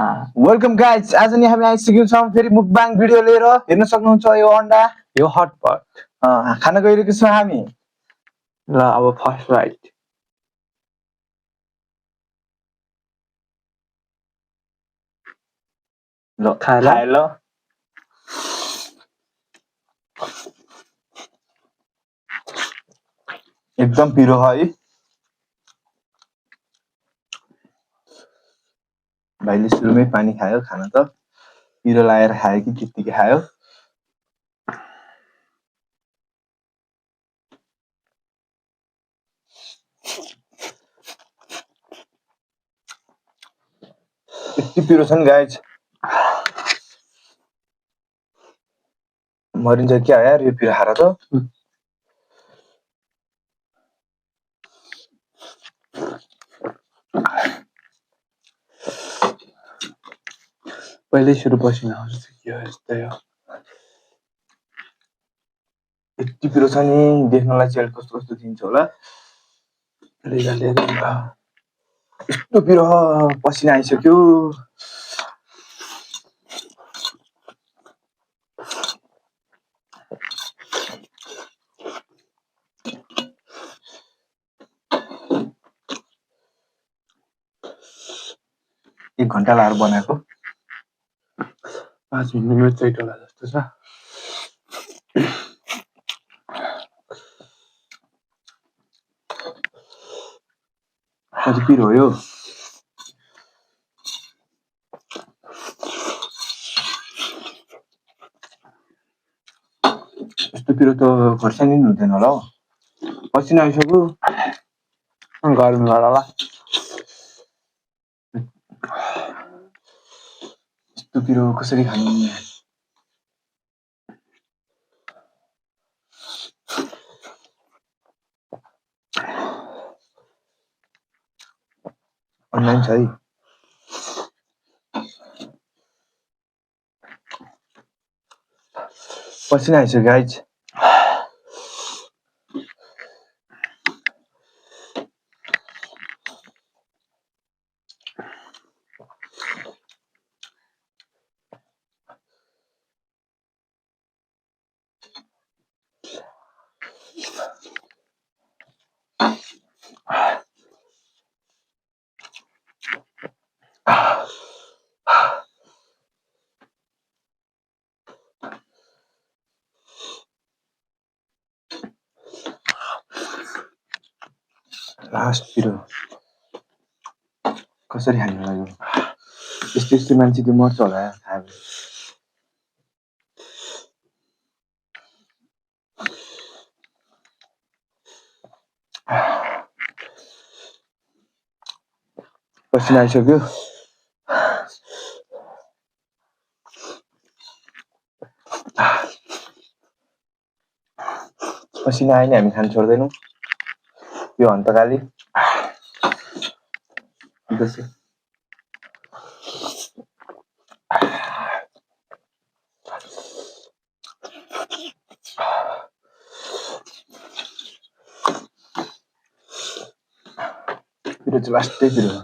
Welcome guys, आज नि हामी आइसकेका छौँ फेरि मुकबाङ भिडियो लिएर। हेर्न सक्नुहुन्छ यो अन्डा, यो हटपट खाना गइरहेको छौँ हामी। ल अब फर्स्ट राइट ल खाए ल। एकदम पिरो है भाइले, सुरुमै पानी खायो। खाना त पिरो लागेर खायो कि त्यत्तिकै खायो। यति पिरो छ नि गाइज, मरिन्छ क्या यार यो पिरो खाएर त। पहिले सुरु पसिना आउँछ के हो यस्तै हो। यति पिरो छ नि, देख्नलाई चाहिँ कस्तो कस्तो दिन्छ होला। यस्तो पिरो पसिना आइसक्यो। एक घन्टा लाएर बनाएको, 5 मिनेटमै चैट होला जस्तो छ। कति पिरो हो यो। यस्तो पिरो त खोर्सानी नि हुँदैन होला हौ। पसिना आइसक्यो। गर्मी होला यस्तो पिरो कसरी खानु। अनलाइन छ है। पसिना आइसक्यो गाइज। लास्ट पिरो कसरी खानु लाग्यो। यस्तो यस्तो मान्छे त मर्छ होला खायो। पसिना आइसक्यो। पसिना आयो नि हामी खान छोड्दैनौँ। यो हन्तकाली पिरो चाहिँ लास्टै पिरो।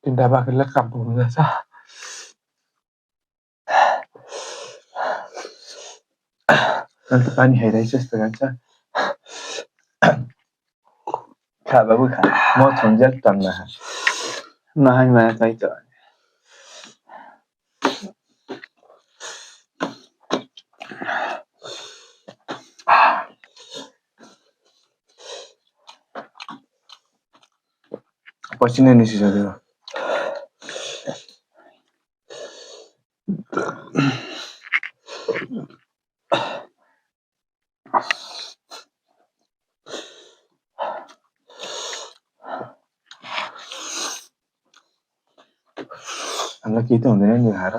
तिनटा बाख्राले काम हुँदैछ। अन्त पानी खाइरहेछ जस्तो लाग्छ। खा बाबु खा, म छन्जेल टन्न खा। नखाइ मलाई चाहिन्छ। पसिना निस्किसक्यो। हामीलाई केही त हुँदैन नि खाएर।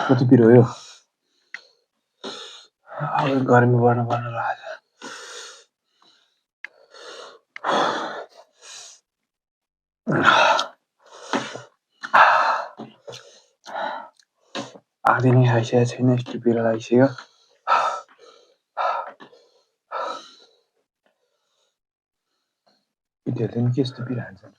कति पिरो हो यो अब गर्मी बढ्न लाग्छ आधी नै खाइसकेको छैन यस्तो पिरो लागिसक्यो केटीहरूले नि के यस्तो पिरो हान्छन्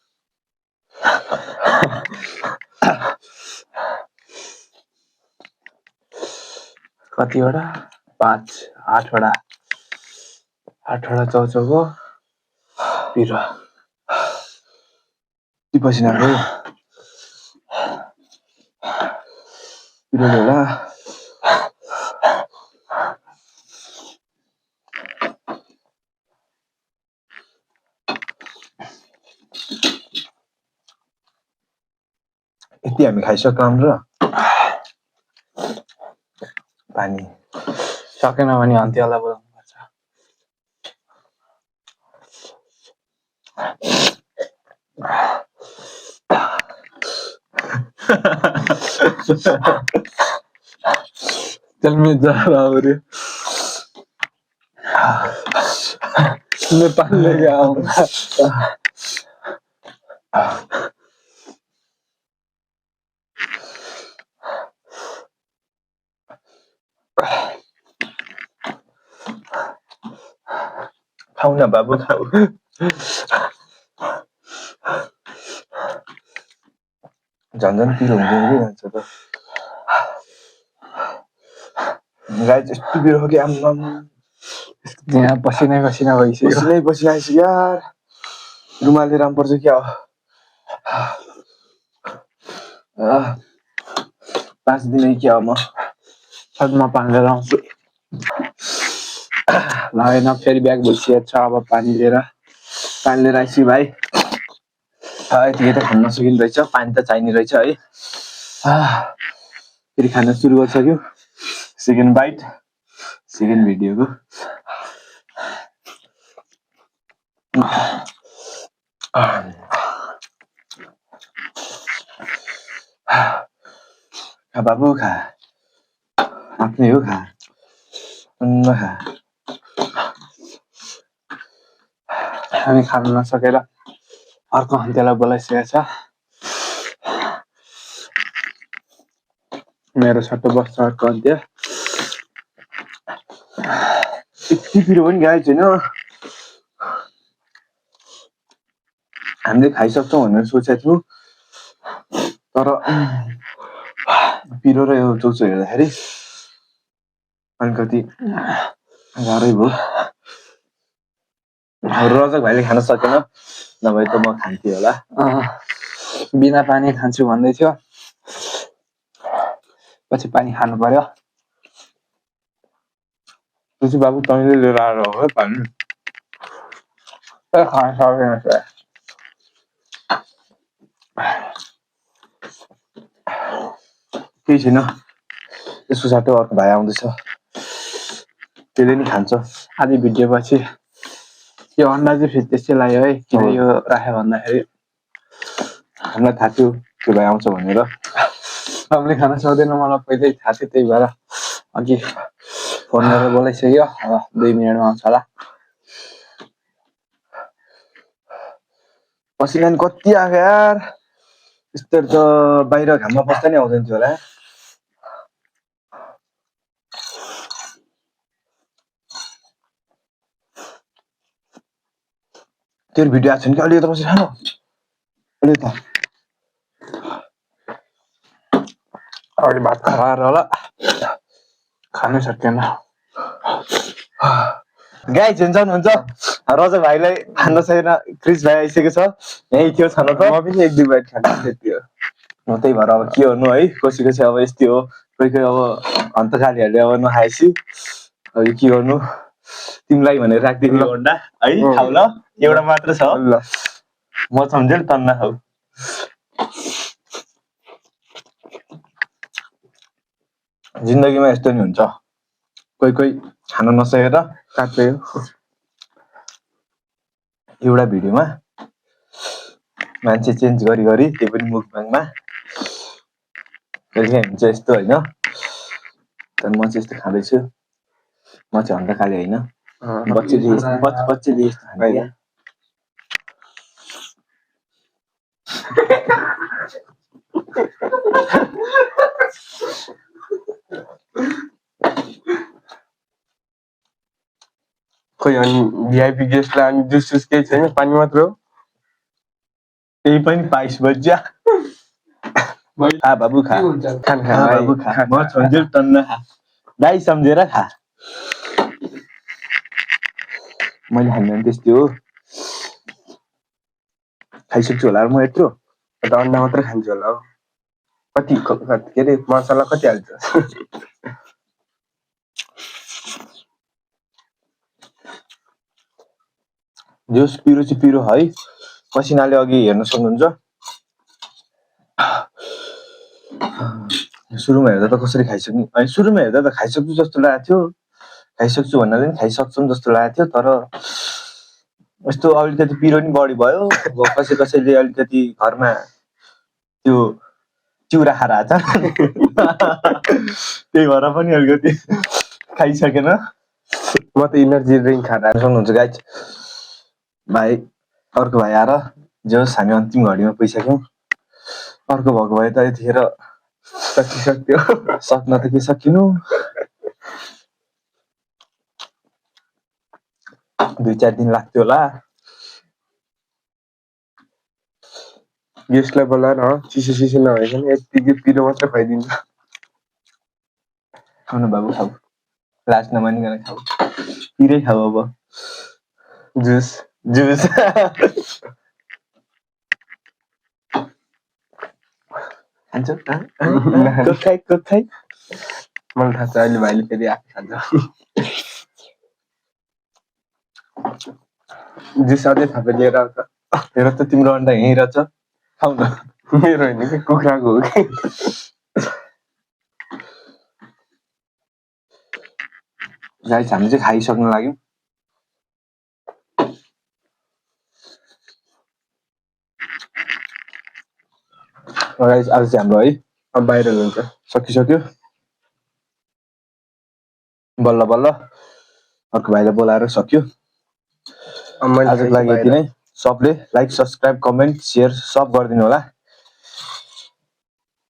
कतिवटा 8वटा चौचौको पिरो ती पसिना गयो पिरोले होला यति हामी खाइसक्यौँ र पानी सकेन भने अन्त्यलाई बोलाउनु पर्छ चल मैं जा रहा हूँ रे मैं पानी लेके आऊंगा खाऊ न बाबु खाऊ झन् पिरो हुँदै जान्छ त गाई यस्तो पिरो हो कि आम्माम यहाँ पसिना भइसक्यो पसिना आइसक्यो यार रुमाल लिएर आउनुपर्छ क्या 5 दिन क्या म छतमा पानी लिएर आउँछु लागेन फेरि ब्याग भइसकेको छ अब पानी लिएर आइसक्यो भाइ यतिकै त खान नसकिने रहेछ पानी त चाहिने रहेछ है फेरि खान सुरु गरिसक्यो सेकेन्ड बाइट सेकेन्ड भिडियोको खा बाबु खा आफ्नै हो खा खा हामी खान नसकेर अर्को अन्त्यलाई बोलाइसकेको छ मेरो सट्टो बस्छ अर्को अन्त्य यति पिरो पनि गाई छैन हामीले खाइसक्छौँ भनेर सोचेको छु तर पिरो र यो चौचो हेर्दाखेरि अलिकति गाह्रै भयो रजक भाइले खान सकेन नभए त म खान्थेँ होला बिना पानी खान्छु भन्दै थियो पछि पानी खानु पर्यो पछि बाबु तैँले लिएर आएर हो है पानी खान सकेन केही छैन त्यसको साटो अर्को भाइ आउँदैछ त्यसले नि खान्छ आधी भिडियो पछि यो अन्डा चाहिँ फेरि त्यस्तै लाग्यो है किन यो राख्यो भन्दाखेरि हामीलाई थाहा थियो त्यो भाइ आउँछ भनेर हामीले खान सक्दैन मलाई पहिल्यै थाहा थियो त्यही भएर अघि फोन गरेर बोलाइसक्यो अब 2 मिनटमा आउँछ होला पसिना नि कति आएको यार यस्तोहरू त बाहिर घाममा बस्दा नि आउँदैन थियो होला तेरो भिडियो आएको छैन कि अलि यता बसेर खानु अलि यता अगाडि भात खाएर होला खानै सकेन गाई हुन्छ रजक भाइलाई खान सकेन क्रिस भाइ आइसकेको छ यहीँ थियो छानो त म पनि 1-2 बाइट खानु त्यति हो त्यही भएर अब के गर्नु है कसै अब यस्तै हो कोही अब हन्तकालीहरूले अब नखाएपछि अब के गर्नु तिमीलाई भनेर राखिदिनु अन्डा है खाऊ ल एउटा मात्र छ ल म सम्झेँ तन्ना खाऊ जिन्दगीमा यस्तो नि हुन्छ कोही कोही खान नसकेर काट्यो एउटा भिडियोमा मान्छे चेन्ज गरी गरी त्यो पनि मुखबाङमा कहिले हुन्छ यस्तो होइन तर म चाहिँ यस्तो खाँदैछु म चाहिँ अन्त खाले होइन बच्चैले यस्तो खाने क्या खोइ अनि भिआइपी गेस्टलाई अनि जुस केही छैन पानी मात्र हो त्यही पनि 22 बज्या खा बाबु खा खान खा बाबु खा म छोन्जेल टन्न खा दाइ सम्झेर खा मैले खाने त्यस्तै हो खाइसक्छु होला म यत्रो अन्डा मात्र खान्छु होला हो कति के अरे मसला कति हाल्छ जोस पिरो चाहिँ पिरो है पसिनाले अघि हेर्न सक्नुहुन्छ सुरुमा हेर्दा त कसरी खाइसक्नु अनि सुरुमा हेर्दा त खाइसक्छु जस्तो लागेको थियो खाइसक्छु भन्नाले नि खाइसक्छौँ जस्तो लागेको थियो तर यस्तो अलिकति पिरो नि बढी भयो कसैले अलिकति घरमा त्यो चिउरा खाएर आछ त्यही भएर पनि अलिकति खाइसकेन म त इनर्जी ड्रिङ्क खाएर सक्नुहुन्छ गाइज भाइ अर्को भाइ आएर जोस् हामी अन्तिम घडीमा पुगिसक्यौँ अर्को भएको भए त यतिखेर सकिसक्यो सक्न त के सकिनु 2-4 दिन लाग्थ्यो होला गेस्टलाई बोलाएर चिसो नभइकन यतिकै पिरो मात्र खुवाइदिन्छ खाउन बाबु खाऊ लाज नमानिकन खाऊ पिरै खाऊ अब जुस खान्छौ कोक खाइ मलाई थाहा छ अहिले भाइले फेरि आफै खान्छ जुस अझै थापै लिएर आउँछ हेर त तिम्रो अन्डा यहीँ रहेछ खाऊ न मेरो होइन कि कुखुराको हो कि गाइस हामी चाहिँ खाइसक्नु लाग्यौँ गाइस आज चाहिँ हाम्रो है अब बाहिर हुन्छ सकिसक्यो बल्ल बल्ल अर्को भाइलाई बोलाएर सक्यो आजको लागि यति नै सबले लाइक सब्सक्राइब कमेन्ट सेयर सब गरिदिनु होला